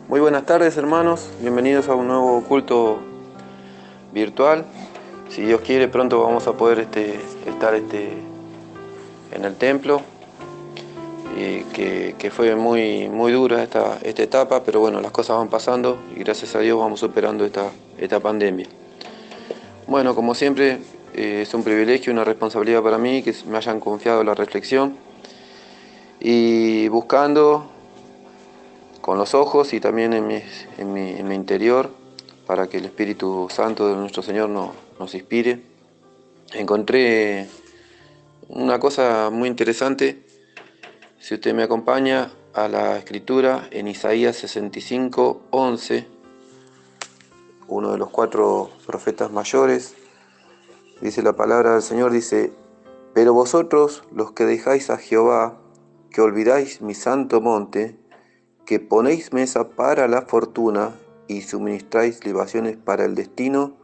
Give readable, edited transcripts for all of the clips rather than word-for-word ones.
Muy buenas tardes, hermanos, bienvenidos a un nuevo culto virtual. Si Dios quiere, pronto vamos a poder estar en el templo, y que fue muy dura esta etapa, pero bueno, las cosas van pasando y gracias a Dios vamos superando esta pandemia. Bueno, como siempre, es un privilegio y una responsabilidad para mí que me hayan confiado la reflexión y buscando con los ojos y también en mi interior, para que el Espíritu Santo de nuestro Señor nos inspire. Encontré una cosa muy interesante, si usted me acompaña a la escritura en Isaías 65:11, uno de los 4 profetas mayores, dice la palabra del Señor, dice: pero vosotros, los que dejáis a Jehová, que olvidáis mi santo monte, que ponéis mesa para la fortuna y suministráis libaciones para el destino,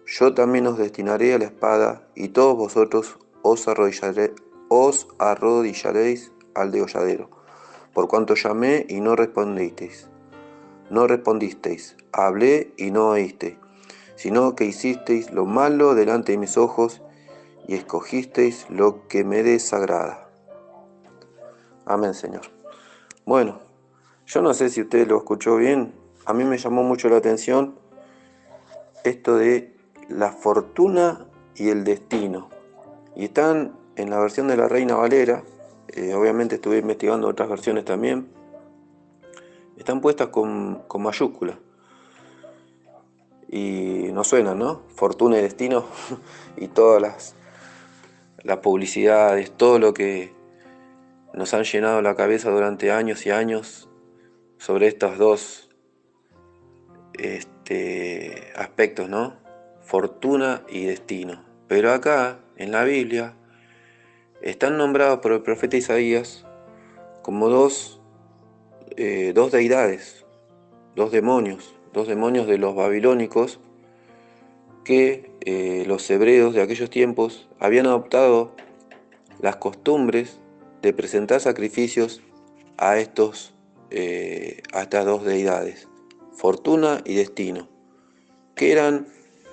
yo también os destinaré a la espada, y todos vosotros os arrodillaréis al degolladero, por cuanto llamé y no respondisteis, hablé y no oísteis, sino que hicisteis lo malo delante de mis ojos, y escogisteis lo que me desagrada. Amén, Señor. Bueno, yo no sé si usted lo escuchó bien, a mí me llamó mucho la atención esto de la fortuna y el destino. Y están en la versión de la Reina Valera, obviamente estuve investigando otras versiones también, están puestas con mayúsculas. Y no suenan, ¿no? Fortuna y destino y todas las publicidades, todo lo que nos han llenado la cabeza durante años y años sobre estos dos aspectos, ¿no? Fortuna y destino. Pero acá, en la Biblia, están nombrados por el profeta Isaías como dos deidades, dos demonios de los babilónicos que los hebreos de aquellos tiempos habían adoptado las costumbres de presentar sacrificios a estas dos deidades, Fortuna y Destino, que eran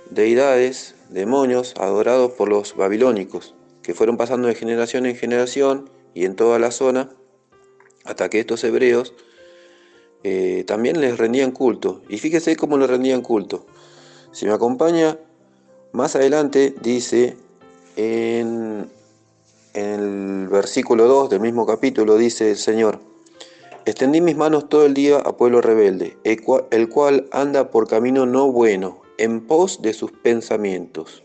deidades, demonios adorados por los babilónicos, que fueron pasando de generación en generación y en toda la zona, hasta que estos hebreos también les rendían culto. Y fíjese cómo les rendían culto. Si me acompaña, más adelante dice en el versículo 2 del mismo capítulo, dice el Señor: extendí mis manos todo el día a pueblo rebelde, el cual anda por camino no bueno, en pos de sus pensamientos.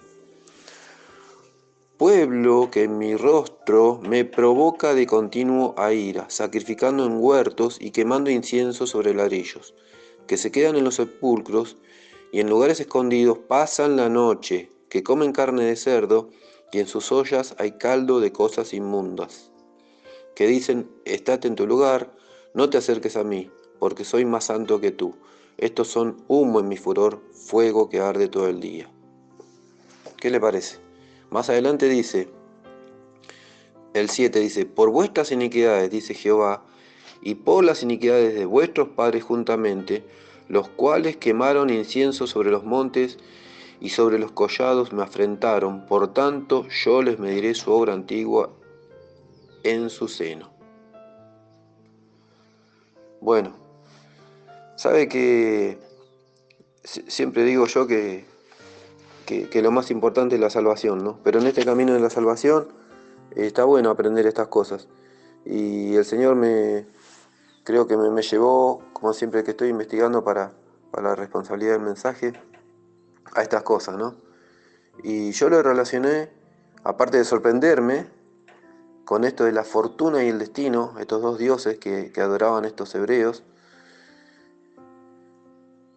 Pueblo que en mi rostro me provoca de continuo a ira, sacrificando en huertos y quemando incienso sobre ladrillos, que se quedan en los sepulcros y en lugares escondidos pasan la noche, que comen carne de cerdo y en sus ollas hay caldo de cosas inmundas, que dicen: estate en tu lugar, no te acerques a mí, porque soy más santo que tú. Estos son humo en mi furor, fuego que arde todo el día. ¿Qué le parece? Más adelante dice, el 7 dice: por vuestras iniquidades, dice Jehová, y por las iniquidades de vuestros padres juntamente, los cuales quemaron incienso sobre los montes y sobre los collados me afrentaron, por tanto yo les mediré su obra antigua en su seno. Bueno, sabe que siempre digo yo que lo más importante es la salvación, ¿no? Pero en este camino de la salvación está bueno aprender estas cosas. Y el Señor creo que me llevó, como siempre que estoy investigando para la responsabilidad del mensaje, a estas cosas, ¿no? Y yo lo relacioné, aparte de sorprenderme, con esto de la fortuna y el destino, estos dos dioses que adoraban estos hebreos,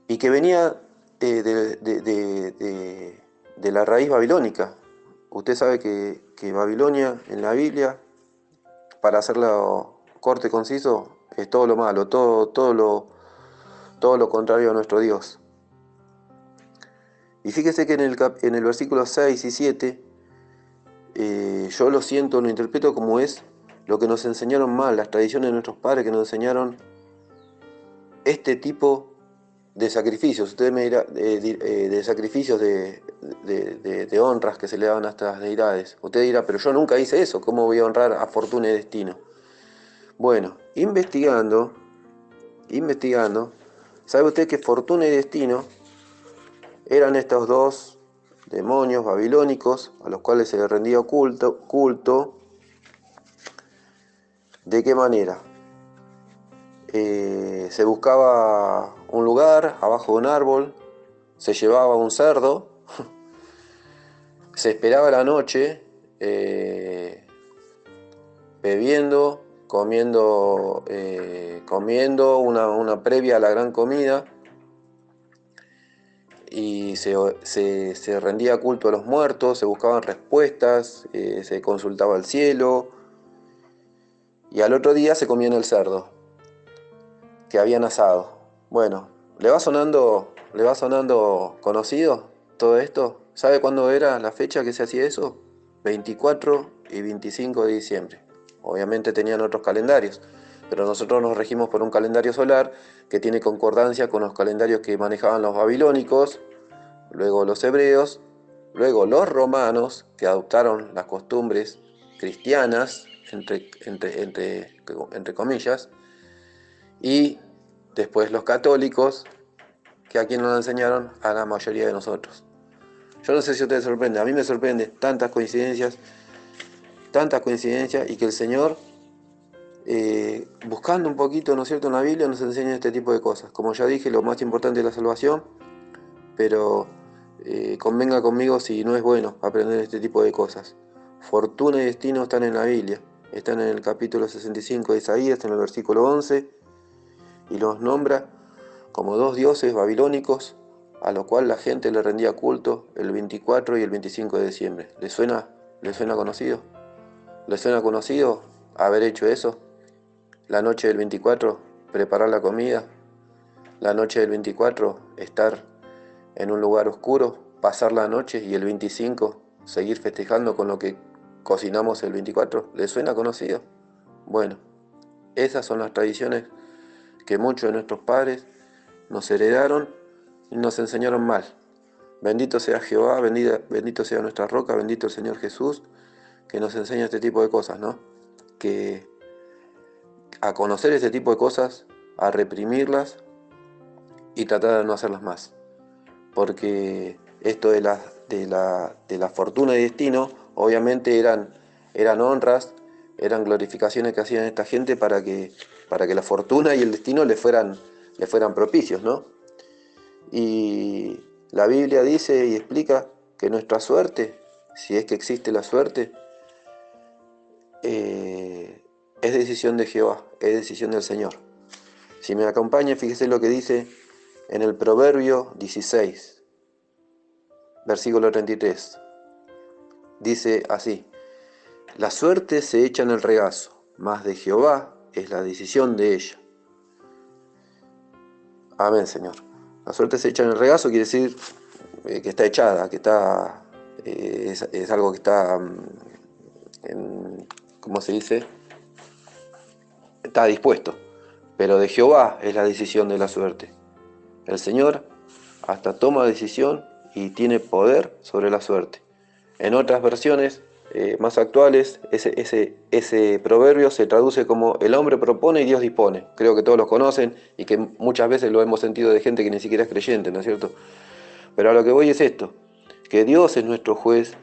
y que venía de la raíz babilónica. Usted sabe que Babilonia en la Biblia, para hacerlo corto y conciso, es todo lo malo, todo lo contrario a nuestro Dios. Y fíjese que en el versículo 6 y 7, yo lo siento, lo interpreto como es lo que nos enseñaron mal, las tradiciones de nuestros padres que nos enseñaron este tipo de sacrificios. Usted me dirá, de sacrificios de honras que se le daban a estas deidades. Usted dirá, pero yo nunca hice eso, ¿cómo voy a honrar a Fortuna y Destino? Bueno, investigando, ¿sabe usted que Fortuna y Destino eran estos dos demonios babilónicos a los cuales se les rendía culto? ¿De qué manera? Se buscaba un lugar abajo de un árbol, se llevaba un cerdo, se esperaba la noche, bebiendo, comiendo una previa a la gran comida, y se rendía culto a los muertos, se buscaban respuestas, se consultaba el cielo, y al otro día se comían el cerdo que habían asado. Bueno, ¿le va sonando conocido todo esto? ¿Sabe cuándo era la fecha que se hacía eso? 24 y 25 de diciembre. Obviamente tenían otros calendarios, pero nosotros nos regimos por un calendario solar que tiene concordancia con los calendarios que manejaban los babilónicos, luego los hebreos, luego los romanos, que adoptaron las costumbres cristianas, entre comillas, y después los católicos, que aquí nos enseñaron a la mayoría de nosotros. Yo no sé si a ustedes sorprende, a mí me sorprende tantas coincidencias, y que el Señor, buscando un poquito, ¿no es cierto?, en la Biblia nos enseña este tipo de cosas. Como ya dije, lo más importante es la salvación, pero convenga conmigo si no es bueno aprender este tipo de cosas. Fortuna y destino están en la Biblia, están en el capítulo 65 de Isaías, en el versículo 11, y los nombra como dos dioses babilónicos a lo cual la gente le rendía culto el 24 y el 25 de diciembre. ¿Le suena conocido? ¿Le suena conocido haber hecho eso? La noche del 24, preparar la comida. La noche del 24, estar en un lugar oscuro, pasar la noche, y el 25, seguir festejando con lo que cocinamos el 24. ¿Le suena conocido? Bueno, esas son las tradiciones que muchos de nuestros padres nos heredaron y nos enseñaron mal. Bendito sea Jehová, bendito sea nuestra roca, bendito el Señor Jesús, que nos enseña este tipo de cosas, ¿no? Que a conocer este tipo de cosas, a reprimirlas y tratar de no hacerlas más. Porque esto de la fortuna y destino, obviamente eran honras, eran glorificaciones que hacían esta gente para que la fortuna y el destino le fueran propicios, ¿no? Y la Biblia dice y explica que nuestra suerte, si es que existe la suerte, es decisión de Jehová, es decisión del Señor. Si me acompaña, fíjese lo que dice en el Proverbio 16, versículo 33. Dice así: la suerte se echa en el regazo, mas de Jehová es la decisión de ella. Amén, Señor. La suerte se echa en el regazo quiere decir que está echada, que está, es algo que está, ¿cómo se dice? Está dispuesto. Pero de Jehová es la decisión de la suerte. El Señor hasta toma decisión y tiene poder sobre la suerte. En otras versiones más actuales, ese proverbio se traduce como el hombre propone y Dios dispone. Creo que todos lo conocen y que muchas veces lo hemos sentido de gente que ni siquiera es creyente, ¿no es cierto? Pero a lo que voy es esto, que Dios es nuestro juez,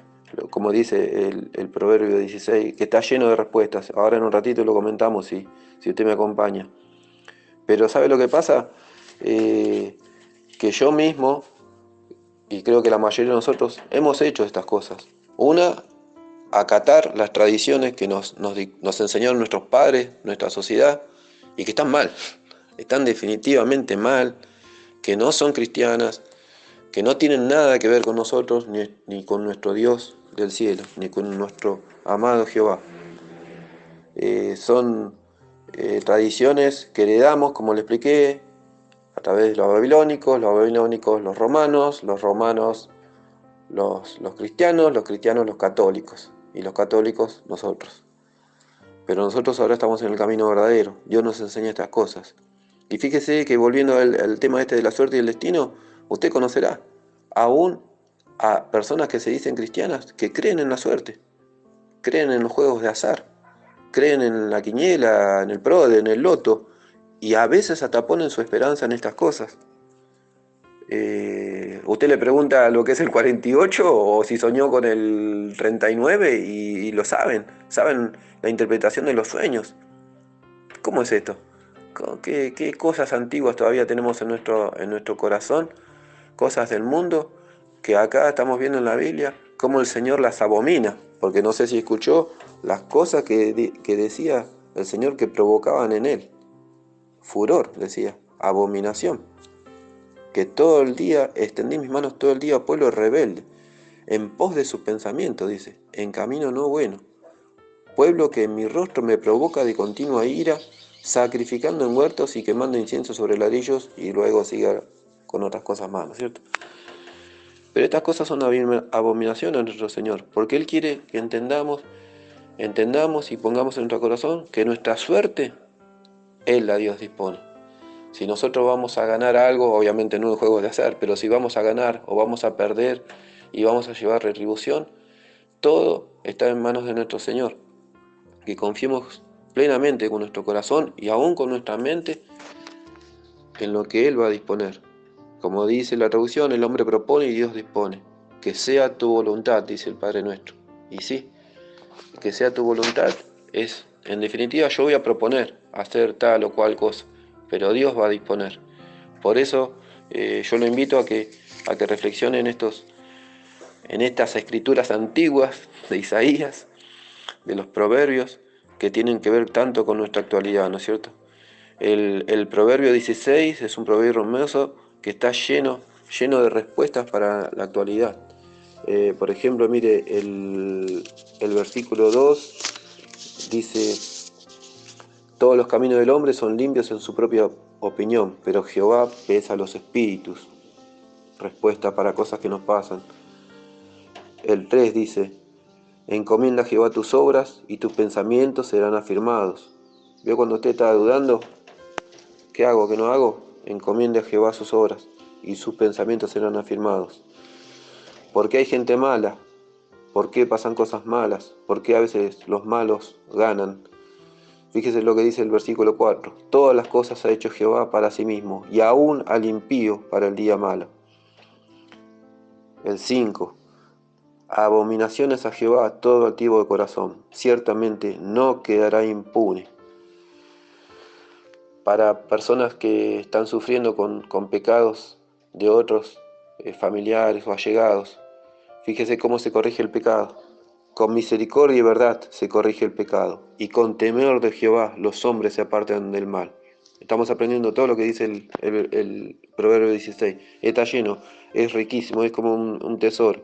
como dice el Proverbio 16, que está lleno de respuestas. Ahora en un ratito lo comentamos si usted me acompaña. Pero ¿sabe lo que pasa? Que yo mismo, y creo que la mayoría de nosotros, hemos hecho estas cosas. Una, acatar las tradiciones que nos enseñaron nuestros padres, nuestra sociedad, y que están mal, están definitivamente mal, que no son cristianas, que no tienen nada que ver con nosotros, ni con nuestro Dios del cielo, ni con nuestro amado Jehová. Son tradiciones que heredamos, como le expliqué, a través de los babilónicos, los romanos, los cristianos, los católicos, y los católicos nosotros. Pero nosotros ahora estamos en el camino verdadero. Dios nos enseña estas cosas. Y fíjese que volviendo al tema este de la suerte y el destino, usted conocerá aún a personas que se dicen cristianas que creen en la suerte, creen en los juegos de azar, creen en la quiniela, en el PRODE, en el loto, y a veces hasta ponen su esperanza en estas cosas. Usted le pregunta lo que es el 48 o si soñó con el 39 y lo saben la interpretación de los sueños. ¿Cómo es esto? ¿Qué cosas antiguas todavía tenemos en nuestro corazón? Cosas del mundo que acá estamos viendo en la Biblia, cómo el Señor las abomina, porque no sé si escuchó las cosas que decía el Señor que provocaban en él. Furor, decía, abominación. Que todo el día extendí mis manos todo el día a pueblo rebelde, en pos de sus pensamientos, dice, en camino no bueno. Pueblo que en mi rostro me provoca de continua ira, sacrificando en huertos y quemando incienso sobre ladrillos, y luego siga con otras cosas más, ¿no es cierto? Pero estas cosas son abominación a nuestro Señor, porque Él quiere que entendamos y pongamos en nuestro corazón que nuestra suerte, Él la Dios dispone. Si nosotros vamos a ganar algo, obviamente no en juegos de azar, pero si vamos a ganar o vamos a perder y vamos a llevar retribución, todo está en manos de nuestro Señor. Que confiemos plenamente con nuestro corazón y aún con nuestra mente en lo que Él va a disponer. Como dice la traducción, el hombre propone y Dios dispone. Que sea tu voluntad, dice el Padre nuestro. Y sí, que sea tu voluntad es, en definitiva, yo voy a proponer hacer tal o cual cosa, pero Dios va a disponer. Por eso yo lo invito a que reflexione en estas escrituras antiguas de Isaías, de los proverbios, que tienen que ver tanto con nuestra actualidad, ¿no es cierto? El proverbio 16 es un proverbio hermoso que está lleno de respuestas para la actualidad. Por ejemplo, mire, el versículo 2 dice: todos los caminos del hombre son limpios en su propia opinión, pero Jehová pesa los espíritus. Respuesta para cosas que nos pasan. El 3 dice: encomienda a Jehová tus obras y tus pensamientos serán afirmados. ¿Vio cuando usted está dudando? ¿Qué hago, qué no hago? Encomiende a Jehová sus obras y sus pensamientos serán afirmados. ¿Por qué hay gente mala? ¿Por qué pasan cosas malas? ¿Por qué a veces los malos ganan? Fíjese lo que dice el versículo 4. Todas las cosas ha hecho Jehová para sí mismo, y aún al impío para el día malo. El 5. Abominaciones a Jehová todo altivo de corazón, ciertamente no quedará impune. Para personas que están sufriendo con pecados de otros familiares o allegados, fíjese cómo se corrige el pecado. Con misericordia y verdad se corrige el pecado, y con temor de Jehová los hombres se apartan del mal. Estamos aprendiendo todo lo que dice el Proverbio 16. Está lleno, es riquísimo, es como un tesoro.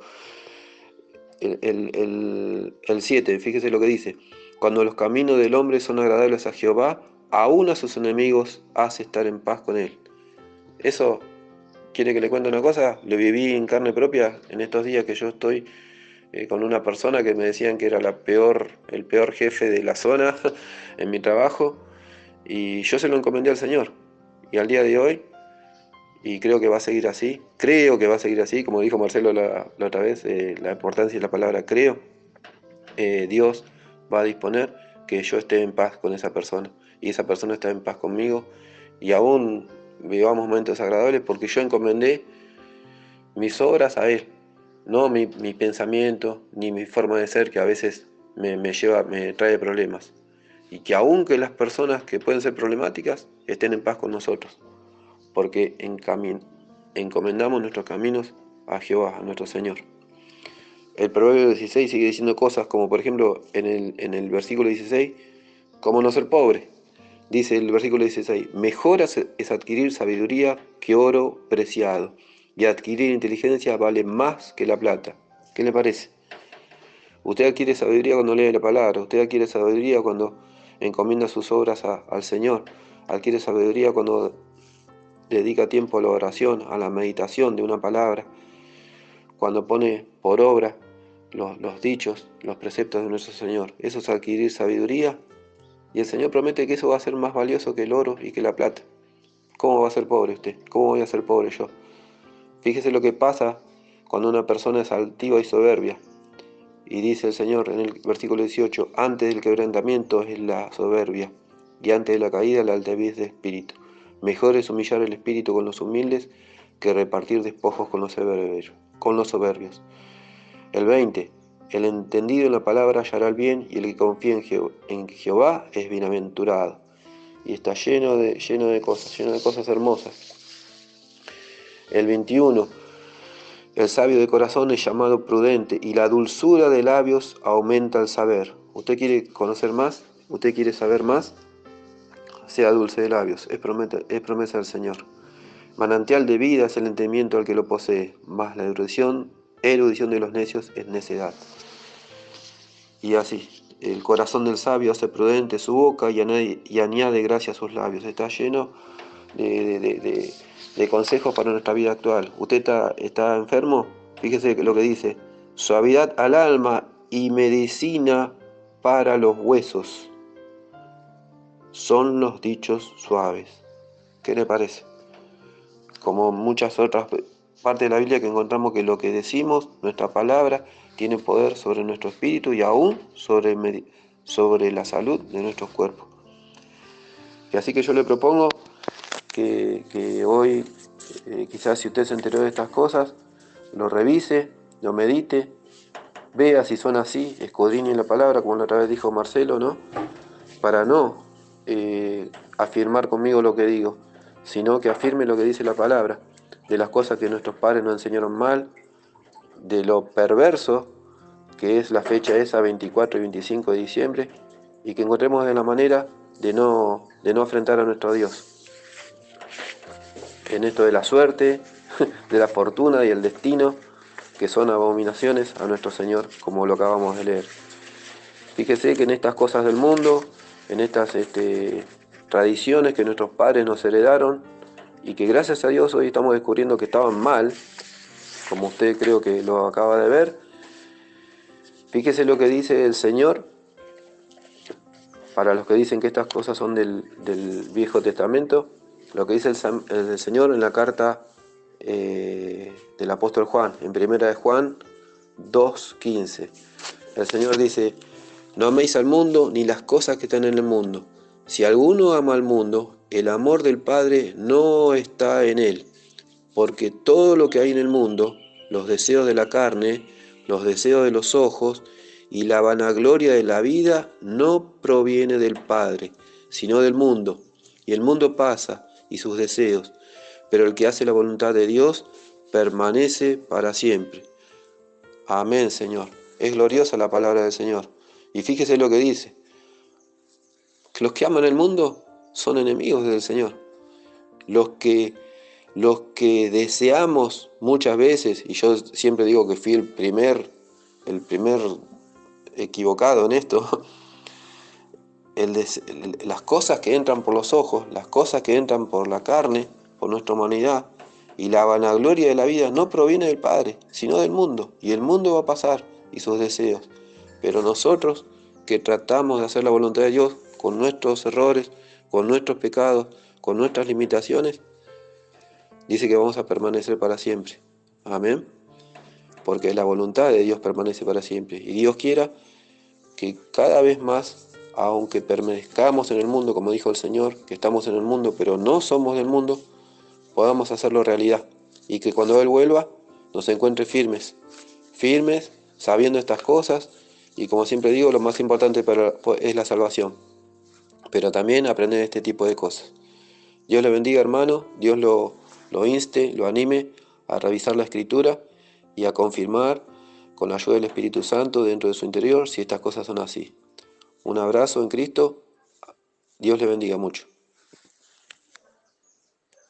El 7, fíjese lo que dice: cuando los caminos del hombre son agradables a Jehová, aún a sus enemigos hace estar en paz con él. Eso, ¿quiere que le cuente una cosa? Lo viví en carne propia en estos días que yo estoy con una persona que me decían que era el peor jefe de la zona en mi trabajo, y yo se lo encomendé al Señor. Y al día de hoy, y creo que va a seguir así, como dijo Marcelo la otra vez, la importancia de la palabra creo, Dios va a disponer que yo esté en paz con esa persona, y esa persona está en paz conmigo, y aún vivamos momentos agradables porque yo encomendé mis obras a Él, no mi pensamiento ni mi forma de ser, que a veces me trae problemas. Y que aun que las personas que pueden ser problemáticas estén en paz con nosotros, porque encomendamos nuestros caminos a Jehová, a nuestro Señor. El Proverbio 16 sigue diciendo cosas como, por ejemplo, en el versículo 16, cómo no ser pobre. Dice el versículo 16: mejor es adquirir sabiduría que oro preciado, y adquirir inteligencia vale más que la plata. ¿Qué le parece? Usted adquiere sabiduría cuando lee la palabra, usted adquiere sabiduría cuando encomienda sus obras al Señor, adquiere sabiduría cuando dedica tiempo a la oración, a la meditación de una palabra, cuando pone por obra los dichos, los preceptos de nuestro Señor. Eso es adquirir sabiduría, y el Señor promete que eso va a ser más valioso que el oro y que la plata. ¿Cómo va a ser pobre usted? ¿Cómo voy a ser pobre yo? Fíjese lo que pasa cuando una persona es altiva y soberbia. Y dice el Señor en el versículo 18, antes del quebrantamiento es la soberbia, y antes de la caída la altivez de espíritu. Mejor es humillar el espíritu con los humildes que repartir despojos con los soberbios. El 20, el entendido en la palabra hallará el bien, y el que confía en Jehová es bienaventurado. Y está lleno de cosas hermosas. El 21, el sabio de corazón es llamado prudente, y la dulzura de labios aumenta el saber. ¿Usted quiere conocer más? ¿Usted quiere saber más? Sea dulce de labios, es promesa del Señor. Manantial de vida es el entendimiento al que lo posee, mas la erudición de los necios es necedad. Y así, el corazón del sabio hace prudente su boca y añade gracia a sus labios. Está lleno de consejos para nuestra vida actual. ¿Usted está enfermo? Fíjese lo que dice: suavidad al alma y medicina para los huesos son los dichos suaves. ¿Qué le parece? Como muchas otras partes de la Biblia que encontramos que lo que decimos, nuestra palabra, tiene poder sobre nuestro espíritu y aún sobre la salud de nuestros cuerpos. Y así que yo le propongo que hoy, quizás si usted se enteró de estas cosas, lo revise, lo medite, vea si son así, escudriñe la palabra, como la otra vez dijo Marcelo, ¿no? Para no afirmar conmigo lo que digo, sino que afirme lo que dice la palabra, de las cosas que nuestros padres nos enseñaron mal, de lo perverso que es la fecha esa, 24 y 25 de diciembre, y que encontremos de la manera de no afrentar a nuestro Dios. En esto de la suerte, de la fortuna y el destino, que son abominaciones a nuestro Señor, como lo acabamos de leer. Fíjese que en estas cosas del mundo, en estas tradiciones que nuestros padres nos heredaron, y que gracias a Dios hoy estamos descubriendo que estaban mal, como usted creo que lo acaba de ver. Fíjese lo que dice el Señor, para los que dicen que estas cosas son del Viejo Testamento, lo que dice el Señor en la carta del apóstol Juan, en primera de Juan 2:15. El Señor dice: no améis al mundo ni las cosas que están en el mundo. Si alguno ama al mundo, el amor del Padre no está en él, porque todo lo que hay en el mundo, los deseos de la carne, los deseos de los ojos y la vanagloria de la vida, no proviene del Padre, sino del mundo. Y el mundo pasa y sus deseos, pero el que hace la voluntad de Dios permanece para siempre. Amén, Señor. Es gloriosa la palabra del Señor. Y fíjese lo que dice: que los que aman el mundo son enemigos del Señor. Los que deseamos muchas veces, y yo siempre digo que fui el primer equivocado en esto, las cosas que entran por los ojos, las cosas que entran por la carne, por nuestra humanidad, y la vanagloria de la vida no proviene del Padre, sino del mundo, y el mundo va a pasar y sus deseos. Pero nosotros que tratamos de hacer la voluntad de Dios con nuestros errores, con nuestros pecados, con nuestras limitaciones, dice que vamos a permanecer para siempre. Amén. Porque la voluntad de Dios permanece para siempre. Y Dios quiera que cada vez más, aunque permanezcamos en el mundo, como dijo el Señor, que estamos en el mundo, pero no somos del mundo, podamos hacerlo realidad. Y que cuando Él vuelva, nos encuentre firmes, sabiendo estas cosas. Y como siempre digo, lo más importante es la salvación. Pero también aprender este tipo de cosas. Dios le bendiga, hermano. Dios lo inste, lo anime a revisar la Escritura y a confirmar con la ayuda del Espíritu Santo dentro de su interior si estas cosas son así. Un abrazo en Cristo. Dios le bendiga mucho.